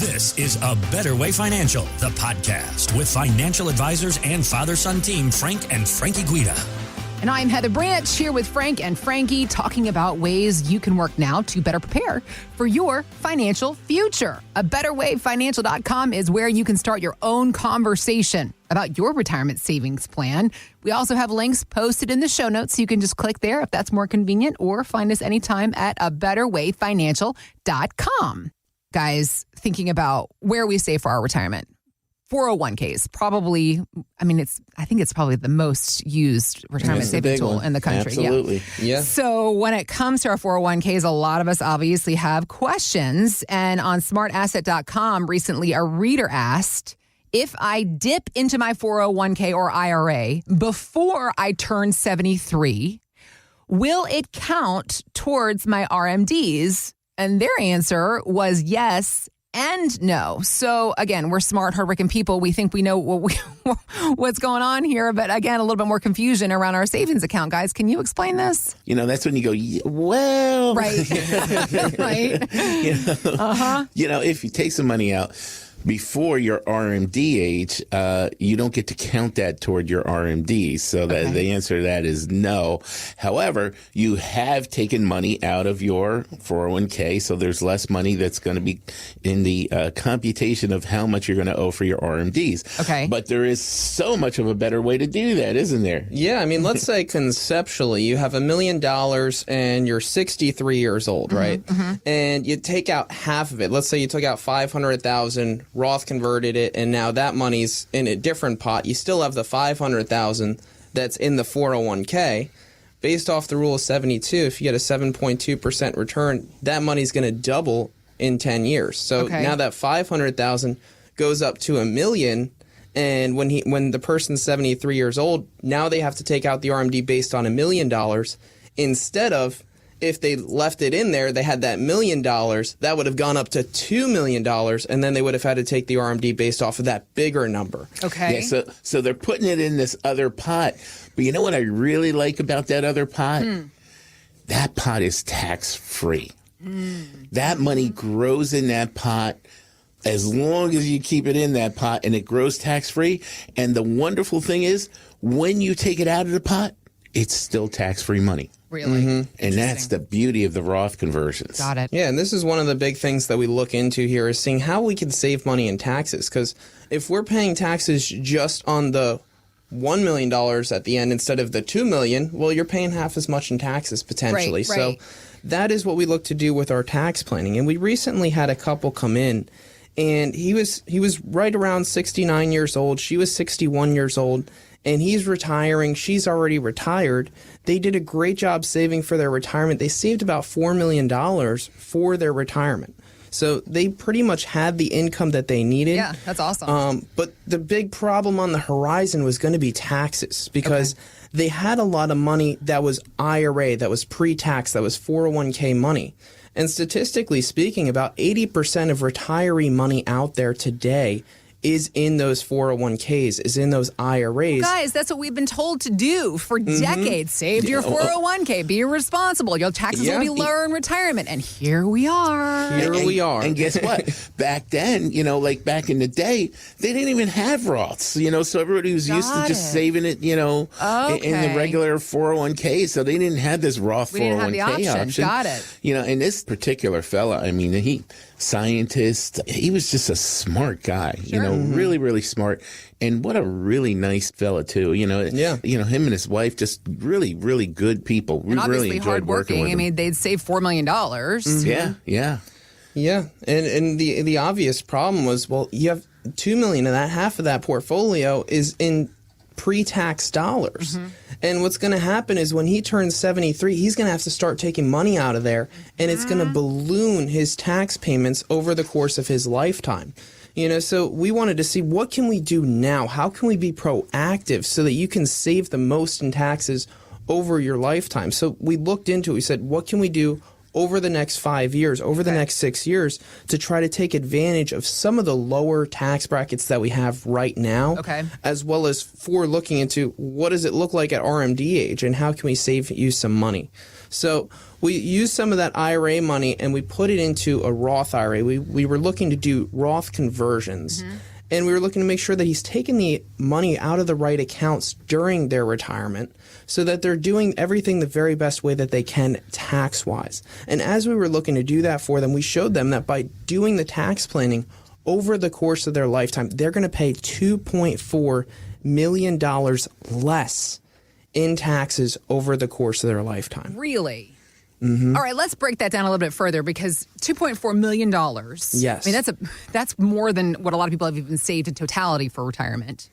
This is A Better Way Financial, the podcast with financial advisors and father-son team Frank and Frankie Guida. And I'm Heather Branch here with Frank and Frankie talking about ways you can work now to better prepare for your financial future. ABetterWayFinancial.com is where you can start your own conversation about your retirement savings plan. We also have links posted in the show notes, so you can just click there if that's more convenient, or find us anytime at ABetterWayFinancial.com. Guys, thinking about where we save for our retirement. 401ks, probably, I think it's probably the most used retirement saving tool in the country. Absolutely. Yeah. So when it comes to our 401ks, a lot of us obviously have questions. And on smartasset.com recently, a reader asked, if I dip into my 401k or IRA before I turn 73, will it count towards my RMDs? And their answer was yes and no. So again, we're smart, hardworking people. We think we know what's going on here. But again, a little bit more confusion around our savings account. Guys, can you explain this? That's when you go, well. Right. Right. If you take some money out before your RMD age, you don't get to count that toward your RMD. So the answer to that is no. However, you have taken money out of your 401k, so there's less money that's going to be in the computation of how much you're going to owe for your RMDs. Okay. But there is so much of a better way to do that, isn't there? Yeah, let's say conceptually you have $1 million and you're 63 years old, right? Mm-hmm. And you take out half of it. Let's say you took out $500,000. Roth converted it, and now that money's in a different pot. You still have the $500,000 that's in the 401k. Based off the rule of 72, if you get a 7.2% return, that money's going to double in 10 years. So now that $500,000 goes up to $1 million, and when the person's 73 years old, now they have to take out the RMD based on $1 million instead of, if they left it in there, they had that $1 million, that would have gone up to $2 million, and then they would have had to take the RMD based off of that bigger number. Okay. Yeah, so they're putting it in this other pot. But you know what I really like about that other pot? That pot is tax-free. That money grows in that pot as long as you keep it in that pot, and it grows tax-free. And the wonderful thing is, when you take it out of the pot, it's still tax-free money. Really? Mm-hmm. And that's the beauty of the Roth conversions. Got it. Yeah, and this is one of the big things that we look into here, is seeing how we can save money in taxes. Because if we're paying taxes just on the $1 million at the end instead of the $2 million, well, you're paying half as much in taxes potentially. Right. So that is what we look to do with our tax planning. And we recently had a couple come in, and he was right around 69 years old. She was 61 years old. And he's retiring. She's already retired. They did a great job saving for their retirement. They saved about $4 million for their retirement. So they pretty much had the income that they needed. Yeah, that's awesome. But the big problem on the horizon was going to be taxes, because they had a lot of money that was IRA, that was pre-tax, that was 401k money. And statistically speaking, about 80% of retiree money out there today is in those 401ks, is in those IRAs. Guys, that's what we've been told to do for decades. Save your 401k. Be responsible. Your taxes will be lower in retirement. And here we are. And guess what? Back then, like back in the day, they didn't even have Roths, so everybody was used to just saving it, in the regular 401k. So they didn't have this Roth 401k didn't have the option. Got it. And this particular fella, scientist, he was just a smart guy, really, really smart. And what a really nice fella, too. Him and his wife, just really, really good people. We really enjoyed working with them. They'd save $4 million. Yeah. Yeah. And the obvious problem was, well, you have $2 million of that, half of that portfolio is in pre-tax dollars. And what's going to happen is when he turns 73, he's going to have to start taking money out of there, and it's going to balloon his tax payments over the course of his lifetime. So we wanted to see, what can we do now? How can we be proactive so that you can save the most in taxes over your lifetime? So we looked into it. We said, what can we do over the next 5 years, over the next 6 years, to try to take advantage of some of the lower tax brackets that we have right now, as well as for looking into what does it look like at RMD age and how can we save you some money. So we used some of that IRA money and we put it into a Roth IRA. We were looking to do Roth conversions. And we were looking to make sure that he's taking the money out of the right accounts during their retirement so that they're doing everything the very best way that they can tax-wise. And as we were looking to do that for them, we showed them that by doing the tax planning over the course of their lifetime, they're going to pay $2.4 million less in taxes over the course of their lifetime. Really? All right, let's break that down a little bit further because $2.4 million. Yes. I mean, that's more than what a lot of people have even saved in totality for retirement.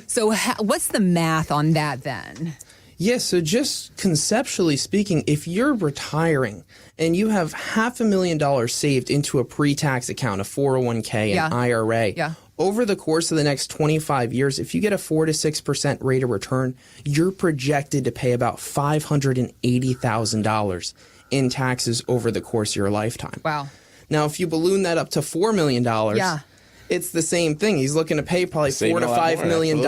So what's the math on that then? Yes, so just conceptually speaking, if you're retiring and you have $500,000 saved into a pre-tax account, a 401k, an IRA, over the course of the next 25 years, if you get a 4 to 6% rate of return, you're projected to pay about $580,000 in taxes over the course of your lifetime. Wow. Now, if you balloon that up to $4 million, it's the same thing. He's looking to pay probably $4 to $5 million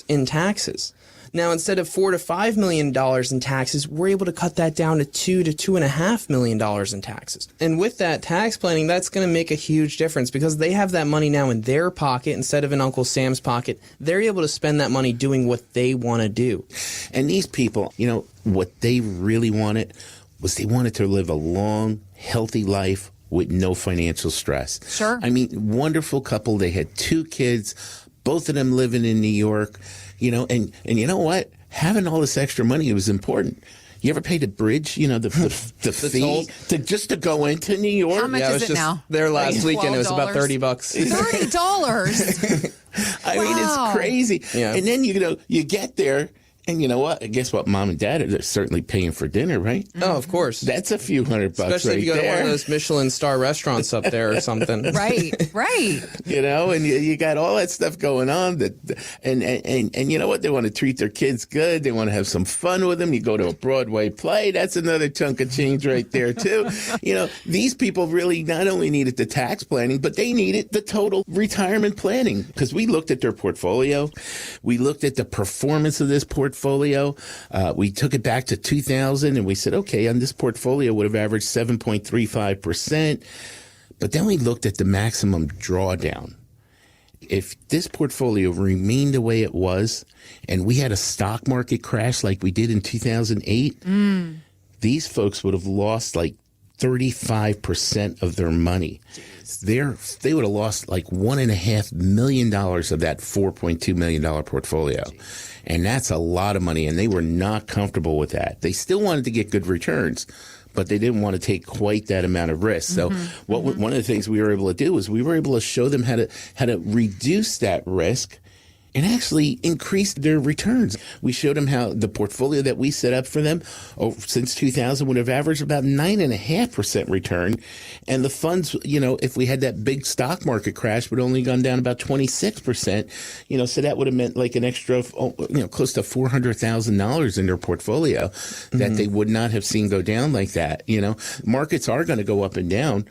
in taxes. Now, instead of $4 to $5 million in taxes, we're able to cut that down to $2 to $2.5 million in taxes. And with that tax planning, that's going to make a huge difference because they have that money now in their pocket instead of in Uncle Sam's pocket. They're able to spend that money doing what they want to do. And these people, you know, what they really wanted was they wanted to live a long, healthy life with no financial stress. Sure. I mean, wonderful couple. They had 2 kids, both of them living in New York. You know, and you know what? Having all this extra money was important. You ever paid the bridge, you know, the fee just to go into New York? How much is it now? There last weekend, it was about $30. $30? I mean, it's crazy. Yeah. And then, you get there. And you know what? Guess what? Mom and Dad are certainly paying for dinner, right? Oh, of course. That's a few $100 Especially if you go there. to one of those Michelin star restaurants up there or something. Right. You know, and you got all that stuff going on. And you know what? They want to treat their kids good. They want to have some fun with them. You go to a Broadway play. That's another chunk of change right there, too. You know, these people really not only needed the tax planning, but they needed the total retirement planning because we looked at their portfolio. We looked at the performance of this portfolio. We took it back to 2000 and we said, okay, on this portfolio would have averaged 7.35%. But then we looked at the maximum drawdown. If this portfolio remained the way it was and we had a stock market crash like we did in 2008, these folks would have lost like 35% of their money. They would have lost like $1.5 million of that $4.2 million portfolio. And that's a lot of money. And they were not comfortable with that. They still wanted to get good returns, but they didn't want to take quite that amount of risk. So one of the things we were able to do is we were able to show them how to reduce that risk and actually increased their returns. We showed them how the portfolio that we set up for them since 2000 would have averaged about 9.5% return. And the funds, you know, if we had that big stock market crash, would only gone down about 26%. You know, so that would have meant like an extra, close to $400,000 in their portfolio that they would not have seen go down like that. You know, markets are going to go up and down.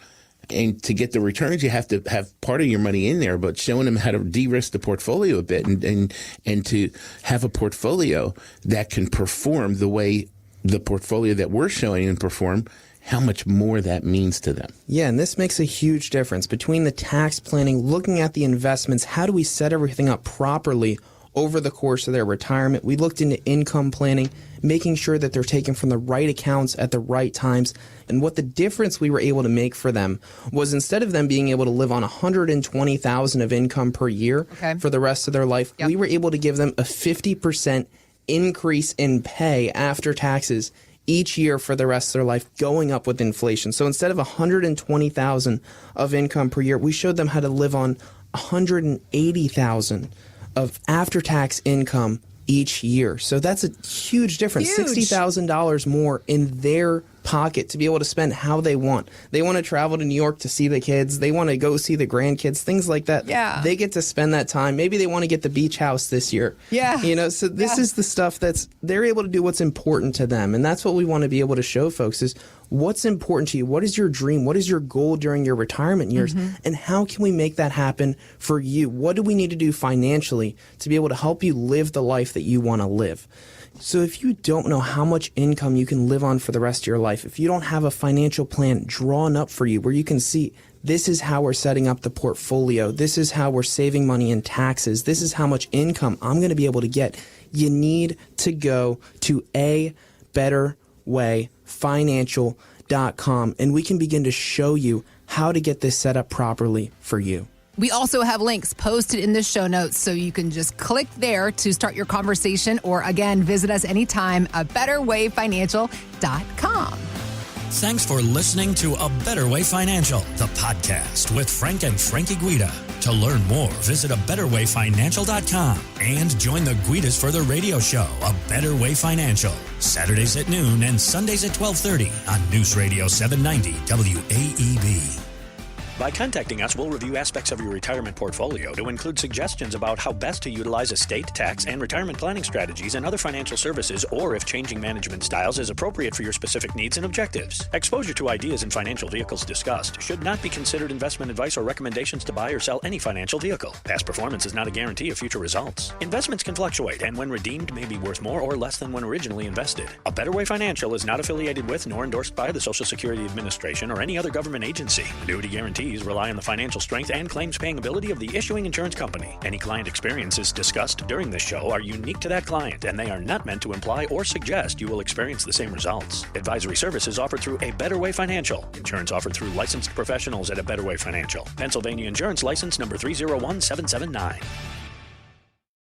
And to get the returns, you have to have part of your money in there, but showing them how to de-risk the portfolio a bit and to have a portfolio that can perform the way the portfolio that we're showing and perform, how much more that means to them. Yeah, and this makes a huge difference between the tax planning, looking at the investments, how do we set everything up properly over the course of their retirement. We looked into income planning, making sure that they're taken from the right accounts at the right times. And what the difference we were able to make for them was instead of them being able to live on $120,000 of income per year for the rest of their life, we were able to give them a 50% increase in pay after taxes each year for the rest of their life, going up with inflation. So instead of $120,000 of income per year, we showed them how to live on $180,000 of after-tax income each year. So that's a huge difference. $60,000 more in their pocket to be able to spend how they want. They want to travel to New York to see the kids. They want to go see the grandkids, things like that. Yeah. They get to spend that time. Maybe they want to get the beach house this year. Yeah. You know, so this is the stuff they're able to do what's important to them. And that's what we want to be able to show folks is What's important to you? What is your dream? What is your goal during your retirement years? And how can we make that happen for you? What do we need to do financially to be able to help you live the life that you want to live? So if you don't know how much income you can live on for the rest of your life, if you don't have a financial plan drawn up for you where you can see this is how we're setting up the portfolio, this is how we're saving money in taxes, this is how much income I'm going to be able to get, you need to go to abetterwayfinancial.com, and we can begin to show you how to get this set up properly for you. We also have links posted in the show notes, so you can just click there to start your conversation, or again, visit us anytime at betterwayfinancial.com. Thanks for listening to A Better Way Financial, the podcast with Frank and Frankie Guida. To learn more, visit abetterwayfinancial.com and join the Guidas for the radio show, A Better Way Financial, Saturdays at noon and Sundays at 12:30 on News Radio 790 WAEB. By contacting us, we'll review aspects of your retirement portfolio to include suggestions about how best to utilize estate, tax, and retirement planning strategies and other financial services, or if changing management styles is appropriate for your specific needs and objectives. Exposure to ideas and financial vehicles discussed should not be considered investment advice or recommendations to buy or sell any financial vehicle. Past performance is not a guarantee of future results. Investments can fluctuate, and when redeemed may be worth more or less than when originally invested. A Better Way Financial is not affiliated with nor endorsed by the Social Security Administration or any other government agency. Annuity guarantees rely on the financial strength and claims-paying ability of the issuing insurance company. Any client experiences discussed during this show are unique to that client, and they are not meant to imply or suggest you will experience the same results. Advisory services offered through A Better Way Financial. Insurance offered through licensed professionals at A Better Way Financial. Pennsylvania Insurance License number 301779.